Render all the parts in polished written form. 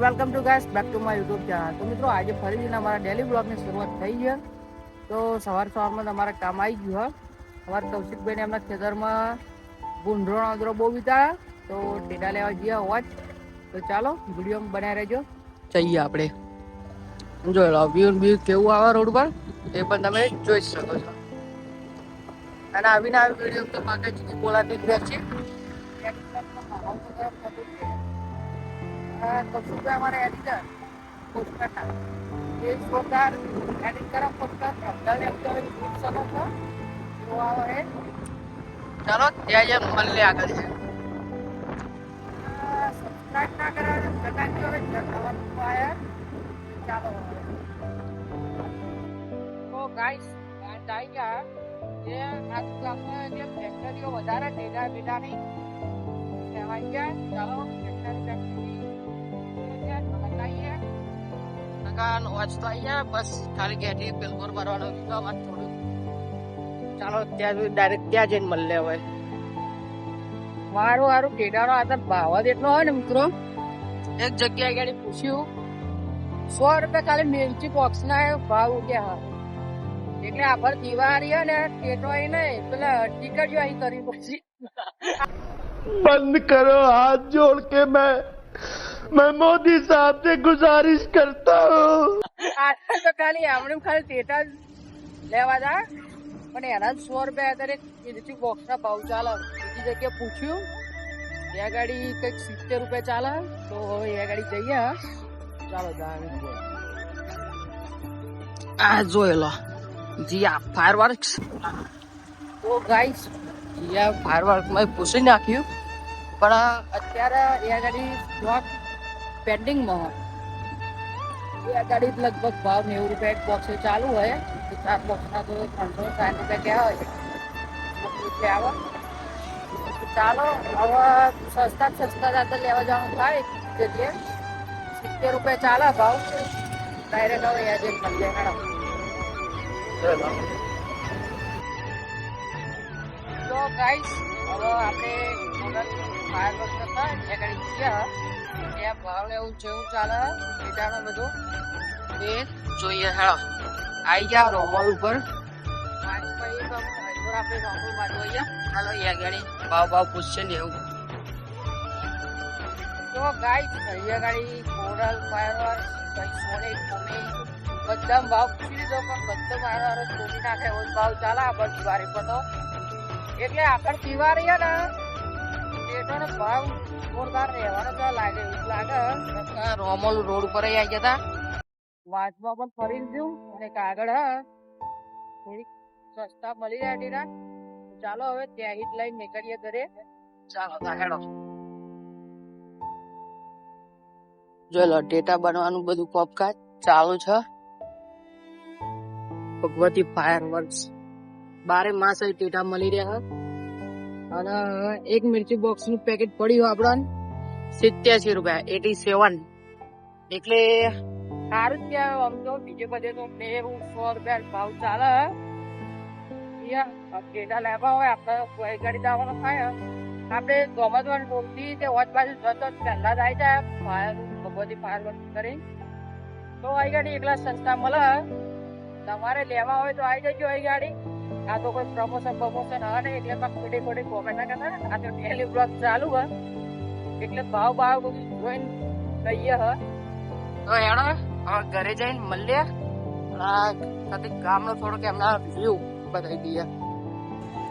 Welcome to guys back to my YouTube channel. તો મિત્રો આજે ફરીથી અમારા ડેલી બ્લોગની શરૂઆત થઈ છે. તો સવારમાં અમારા કામ આવી ગયું. અમારા કૌશિકભાઈને એમના ખેતરમાં ગુંડરો આંદરો બહુ વિચાર્યા, તો ટેટા લેવા જઈએ વોચ. તો ચાલો વિડીયોમાં બનાવી રહેજો. જઈએ આપણે. જોઈ લો વ્યૂ કેવું આવે રોડ પર એ પણ તમે જોઈ શકો છો. અને આવીને આવી વિડીયો તો માતાજીની બોલાતી જ છે. કૌશિકભાઈ અમારા એડિટર પોસ્ટરના એ જોરદાર એડિટ કરો પોસ્ટર શકો છો. જો આવે ચાલો ત્યાં જેમ મળે આગળ છે. સબસ્ક્રાઇબ ના કરાવે જગાડજો હવે જગાડવાનું આયા. ચાલો તો ગાઈસ ગાંઠ આવી ગયા જે આજુ ગામમાં જે ફેક્ટરીઓ વધારે ટેટા બેટાની કહેવાય ગયા. ચાલો ફેક્ટરી બસ ખાલી ઘેટી બિલકુલ મારવાનો થોડું. ચાલો ત્યાં ડાયરેક્ટ ત્યાં જઈને મળે. હવે મારું ટેટાનો આધાર ભાવ જ એટલો હોય ને મિત્રો. એક જગ્યાએ ગાડી પૂછ્યું 100 રૂપિયા ખાલી મિર્ચી બોક્સ ના ભાવ ઉઠ્યા. એટલે આપણે દિવાળી ને ટેટો અહીં નહીં પેલા ટિકટ જો અહીં કરવી પડશે. बंद करो हाथ जोड़ के मैं मोदी साहब से गुजारिश करता हूँ. આટલા તો ખાલી આમણે ખાલી ટેટા લેવા જા પણ એના 100 રૂપિયા અત્યારે મિર્ચી બોક્સ ના ભાવ ચાલે. બીજી જગ્યાએ પૂછ્યું એ ગાડી કંઈક 70 રૂપિયા ચાલે. તો હવે એ ગાડી જઈએ. ચાલો આ જોઈ લો જીયા ફાયરવર્ક્સ. તો ગાઈસ જીયા ફાયરવર્ક માં પૂછી નાખ્યું પણ અત્યારે એ ગાડી સ્ટોક પેન્ડિંગમાં હોય. એ ગાડી લગભગ ભાવ 90 રૂપિયા એક બોક્સ ચાલુ હોય. 4 બોક્સના તો 360 રૂપિયા કહેવાય એટલે આવે. ચાલો હવે સસ્તા જાતે લેવા જવાનું થાય જગ્યાએ 70 રૂપિયા ચાલે ભાવ. ડાયરેક્ટ હવે એજન્ટ મળે મેડમ. તો ગાઈસ હવે આપણે ફાયરવર્ક હતા એ ગાડી ગયા ત્યાં ભાવ એવું જેવું ચાલે ટેટાનું બધું એ જોઈએ. હેડો આવી ગયા રોમલ ઉપર. આપણે રોમલમાં જોઈએ. ચાલો એ ગાડી ભાવ પૂછશે ને એવું. તો ગાઈસ અહીંયા ગાડી કોરલ ફાયરવર્ક સોનિક કોમી બધા ભાવ પૂછી લીધો પણ બધો ફાયરવર્ક કોમી નાખે એવો ભાવ ચાલે આપણે દિવાળી પર. તો એટલે આપણે દિવાળી ને ટેટોનો ભાવ જોરદાર રહેવાનો તો લાગે રોમલ રોડ ઉપર આવી ગયા હતા. વાંચમાં પણ ફરી લીધું અને કાગળ થોડીક સસ્તા મળી રહ્યા ટેટા. ચાલો હવે ત્યાં હિટ લઈને નીકળીએ ઘરે. ચાલો હેડો. જોઈ લો ટેટા બનવાનું બધું કોપકાજ ચાલુ છે. ભગવતી ફાયરવર્ક્સ 12 માસ ટેટા મળી રહ્યા. અને એક મિર્ચી બોક્સ નું પેકેટ પડ્યું આપણને 87 રૂપિયા 87. એટલે સારું જ કહેવાય. આમ તો બીજે બધે તો 100 રૂપિયા ભાવ ચાલે. ટેટા લેવા હોય આપણે ગાડી જવાનો થાય આપણે ગમતવાન રોડથી તે વોચ બાજુ જતો પહેલા જ આવી જાય ભગવતી ફાયરવર્ક કરી. તો આ ગાડી એકલા સસ્તા મળે. તમારે લેવા હોય તો આવી જજો આ ગાડી. આ તો કોઈ પ્રમોશન હા નહીં એટલે ખોટી કોમેન્ટ ના કરતા. આ તો ડેલી બ્લોગ ચાલુ હોય એટલે ભાવ બધું જોઈને લઈએ. તો હેડો હવે ઘરે જઈને મળીએ. ગામનો થોડોક એમના વ્યૂ બતાવી દઈએ.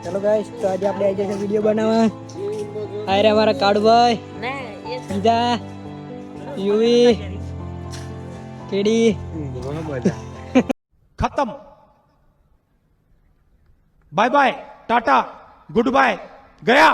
ચલો ગાઈસ તો આજે આપણે આવી જશે વિડીયો બનાવવા. આ રે અમારા કાળુભાઈ સીધા યુવી કેડી खत्म. Bye bye tata good bye गया.